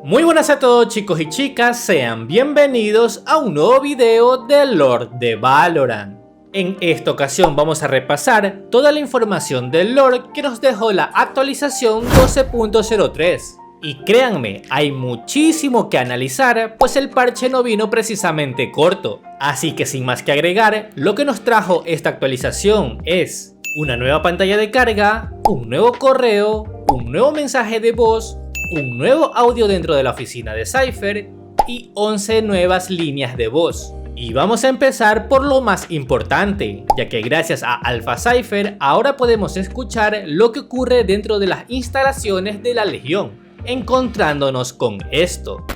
Muy buenas a todos chicos y chicas, sean bienvenidos a un nuevo video de Lore de Valorant. En esta ocasión vamos a repasar toda la información del lore que nos dejó la actualización 12.03. Y créanme, hay muchísimo que analizar, pues el parche no vino precisamente corto. Así que sin más que agregar, lo que nos trajo esta actualización es una nueva pantalla de carga, un nuevo correo, un nuevo mensaje de voz, un nuevo audio dentro de la oficina de Cypher y 11 nuevas líneas de voz. Y vamos a empezar por lo más importante, ya que gracias a Alpha Cypher ahora podemos escuchar lo que ocurre dentro de las instalaciones de la Legión, encontrándonos con esto.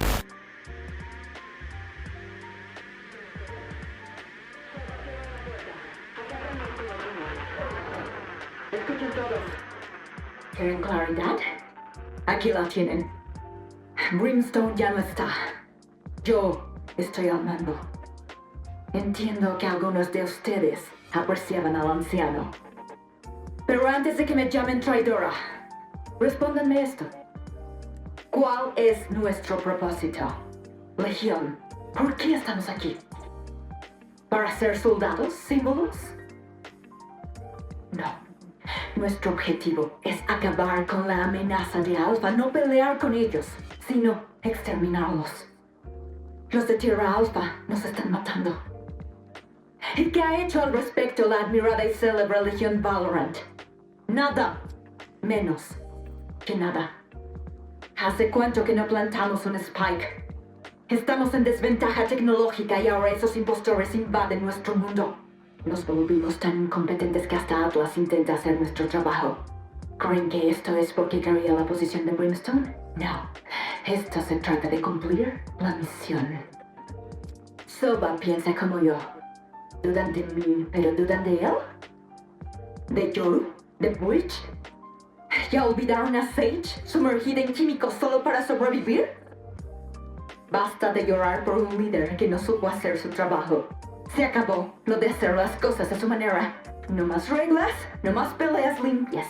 Escuchen todos. ¿Quieren claridad? Aquí la tienen. Brimstone ya no está. Yo estoy al mando. Entiendo que algunos de ustedes apreciaban al anciano. Pero antes de que me llamen traidora, respóndanme esto. ¿Cuál es nuestro propósito? Legión, ¿por qué estamos aquí? ¿Para ser soldados, símbolos? No. Nuestro objetivo es acabar con la amenaza de Alpha, no pelear con ellos, sino exterminarlos. Los de Tierra Alpha nos están matando. ¿Y qué ha hecho al respecto la admirada y célebre Legión Valorant? Nada. Menos que nada. ¿Hace cuánto que no plantamos un Spike? Estamos en desventaja tecnológica y ahora esos impostores invaden nuestro mundo. Nos volvimos tan incompetentes que hasta Atlas intenta hacer nuestro trabajo. ¿Creen que esto es porque quería la posición de Brimstone? No. Esto se trata de cumplir la misión. Soba piensa como yo. ¿Dudan de mí, pero dudan de él? ¿De Yoru? ¿De Bridge? ¿Ya olvidaron a Sage, sumergida en químicos solo para sobrevivir? Basta de llorar por un líder que no supo hacer su trabajo. Se acabó lo de hacer las cosas a su manera. No más reglas, no más peleas limpias.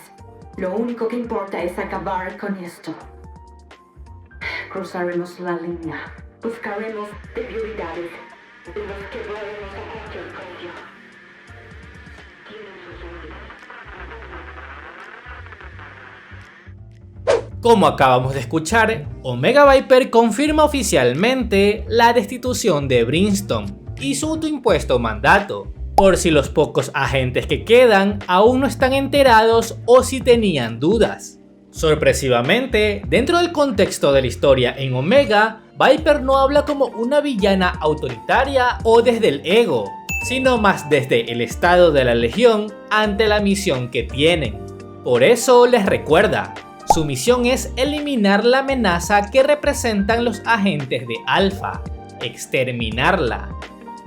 Lo único que importa es acabar con esto. Cruzaremos la línea. Buscaremos debilidades. Y los quebraremos a cualquier precio. Tienen sus órdenes. Como acabamos de escuchar, Omega Viper confirma oficialmente la destitución de Brimstone y su autoimpuesto mandato, por si los pocos agentes que quedan aún no están enterados o si tenían dudas. Sorpresivamente, dentro del contexto de la historia en Omega, Viper no habla como una villana autoritaria o desde el ego, sino más desde el estado de la Legión ante la misión que tienen. Por eso les recuerda, su misión es eliminar la amenaza que representan los agentes de Alpha, exterminarla.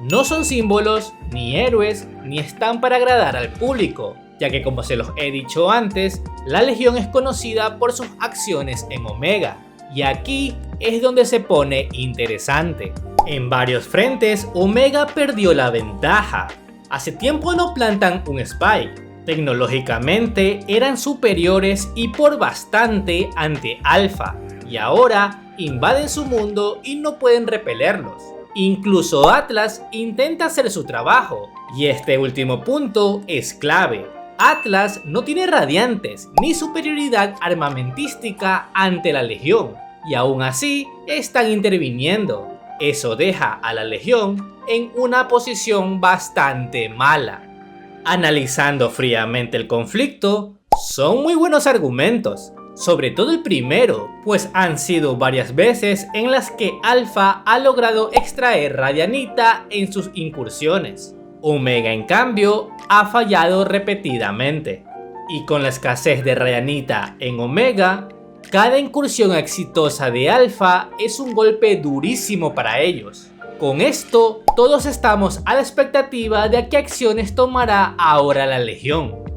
No son símbolos, ni héroes, ni están para agradar al público, ya que como se los he dicho antes, la Legión es conocida por sus acciones en Omega, y aquí es donde se pone interesante. En varios frentes, Omega perdió la ventaja. Hace tiempo no plantan un Spike. Tecnológicamente eran superiores y por bastante ante Alpha, y ahora invaden su mundo y no pueden repelerlos. Incluso Atlas intenta hacer su trabajo, y este último punto es clave. Atlas no tiene radiantes ni superioridad armamentística ante la Legión, y aún así están interviniendo. Eso deja a la Legión en una posición bastante mala. Analizando fríamente el conflicto, son muy buenos argumentos. Sobre todo el primero, pues han sido varias veces en las que Alpha ha logrado extraer radianita en sus incursiones. Omega en cambio ha fallado repetidamente. Y con la escasez de radianita en Omega, cada incursión exitosa de Alpha es un golpe durísimo para ellos. Con esto, todos estamos a la expectativa de qué acciones tomará ahora la Legión.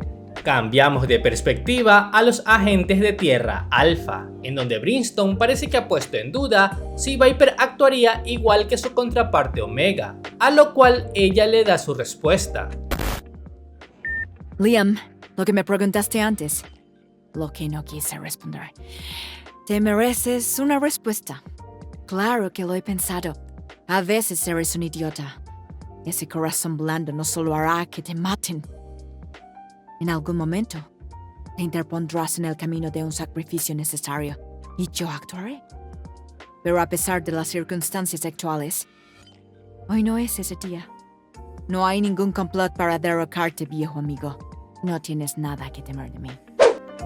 Cambiamos de perspectiva a los agentes de Tierra Alpha, en donde Brimstone parece que ha puesto en duda si Viper actuaría igual que su contraparte Omega, a lo cual ella le da su respuesta. Liam, lo que me preguntaste antes, lo que no quise responder. Te mereces una respuesta. Claro que lo he pensado. A veces eres un idiota. Ese corazón blando no solo hará que te maten. En algún momento, te interpondrás en el camino de un sacrificio necesario, y yo actuaré. Pero a pesar de las circunstancias actuales, hoy no es ese día. No hay ningún complot para derrocarte, viejo amigo. No tienes nada que temer de mí.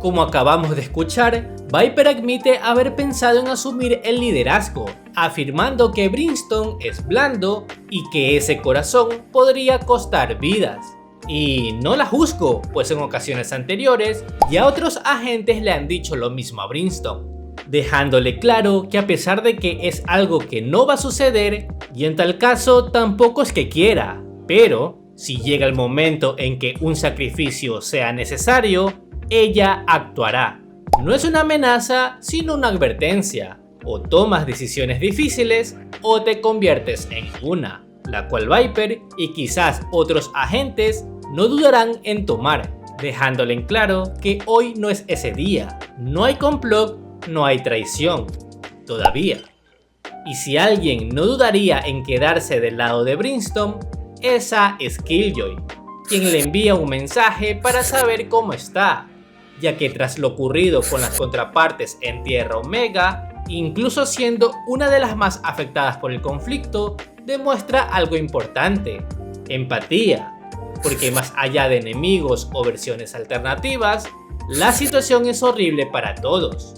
Como acabamos de escuchar, Viper admite haber pensado en asumir el liderazgo, afirmando que Brimstone es blando y que ese corazón podría costar vidas. Y no la juzgo, pues en ocasiones anteriores ya otros agentes le han dicho lo mismo a Brimstone, dejándole claro que a pesar de que es algo que no va a suceder, y en tal caso tampoco es que quiera, pero si llega el momento en que un sacrificio sea necesario, ella actuará. No es una amenaza, sino una advertencia. O tomas decisiones difíciles o te conviertes en una, la cual Viper y quizás otros agentes no dudarán en tomar, dejándole en claro que hoy no es ese día. No hay complot, no hay traición. Todavía. Y si alguien no dudaría en quedarse del lado de Brimstone, esa es Killjoy, quien le envía un mensaje para saber cómo está, ya que tras lo ocurrido con las contrapartes en Tierra Omega, incluso siendo una de las más afectadas por el conflicto, demuestra algo importante: empatía, porque más allá de enemigos o versiones alternativas, la situación es horrible para todos.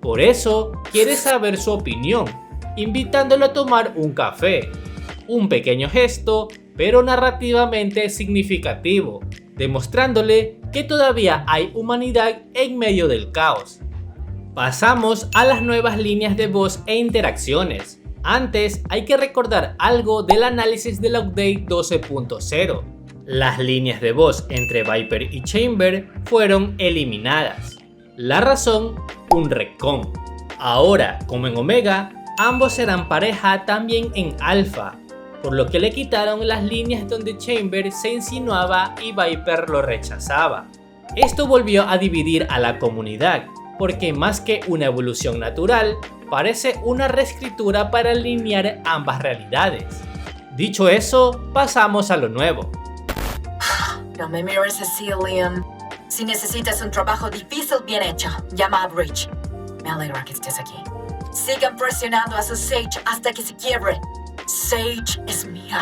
Por eso quiere saber su opinión, invitándolo a tomar un café, un pequeño gesto, pero narrativamente significativo, demostrándole que todavía hay humanidad en medio del caos. Pasamos a las nuevas líneas de voz e interacciones. Antes hay que recordar algo del análisis del update 12.0. Las líneas de voz entre Viper y Chamber fueron eliminadas. La razón, un retcon. Ahora, como en Omega, ambos serán pareja también en Alpha, por lo que le quitaron las líneas donde Chamber se insinuaba y Viper lo rechazaba. Esto volvió a dividir a la comunidad, porque más que una evolución natural, parece una reescritura para alinear ambas realidades. Dicho eso, pasamos a lo nuevo. No me mires así, Liam. Si necesitas un trabajo difícil bien hecho, llama a Bridge. Me alegra que estés aquí. Sigan presionando a su Sage hasta que se quiebre. Sage es mía.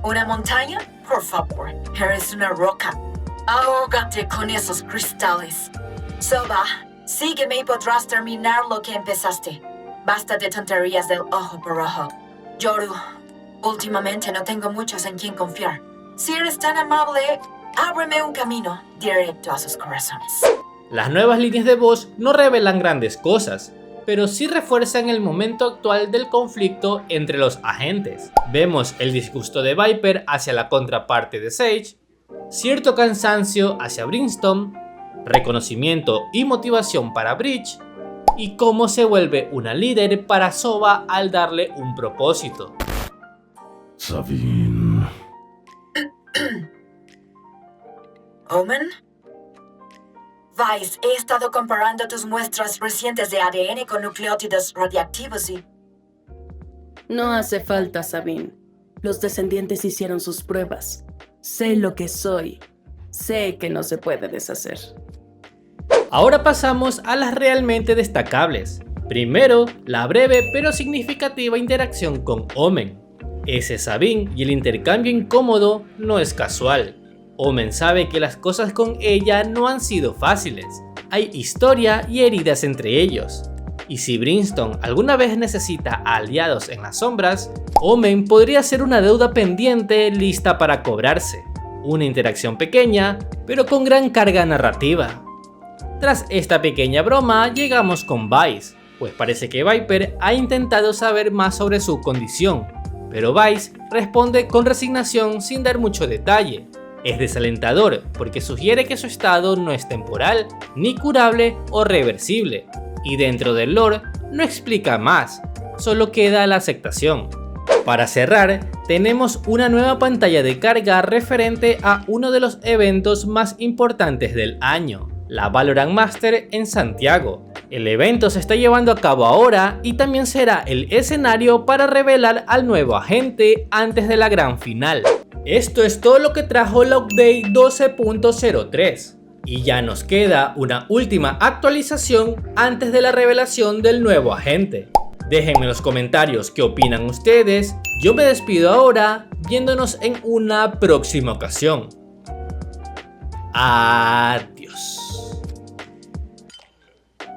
¿Una montaña? Por favor, eres una roca. Ahógate con esos cristales. Sova, sígueme y podrás terminar lo que empezaste. Basta de tonterías del ojo por ojo. Yoru, últimamente no tengo muchos en quien confiar. Si eres tan amable, ábreme un camino directo a sus corazones. Las nuevas líneas de voz no revelan grandes cosas, pero sí refuerzan el momento actual del conflicto entre los agentes. Vemos el disgusto de Viper hacia la contraparte de Sage, cierto cansancio hacia Brimstone, reconocimiento y motivación para Bridge, y cómo se vuelve una líder para Sova al darle un propósito. Sabine. ¿Omen? Vice, he estado comparando tus muestras recientes de ADN con nucleótidos radiactivos y... No hace falta, Sabine. Los descendientes hicieron sus pruebas. Sé lo que soy. Sé que no se puede deshacer. Ahora pasamos a las realmente destacables. Primero, la breve pero significativa interacción con Omen. Ese Sabine y el intercambio incómodo no es casual. Omen sabe que las cosas con ella no han sido fáciles. Hay historia y heridas entre ellos. Y si Brimstone alguna vez necesita a aliados en las sombras, Omen podría ser una deuda pendiente lista para cobrarse. Una interacción pequeña, pero con gran carga narrativa. Tras esta pequeña broma, llegamos con Vice, pues parece que Viper ha intentado saber más sobre su condición, pero Vice responde con resignación sin dar mucho detalle. Es desalentador porque sugiere que su estado no es temporal, ni curable o reversible, y dentro del lore no explica más, solo queda la aceptación. Para cerrar, tenemos una nueva pantalla de carga referente a uno de los eventos más importantes del año, la Valorant Master en Santiago, El evento se está llevando a cabo ahora y también será el escenario para revelar al nuevo agente antes de la gran final. Esto es todo lo que trajo la update 12.03 y ya nos queda una última actualización antes de la revelación del nuevo agente. Déjenme en los comentarios qué opinan ustedes. Yo me despido ahora, viéndonos en una próxima ocasión. Adiós.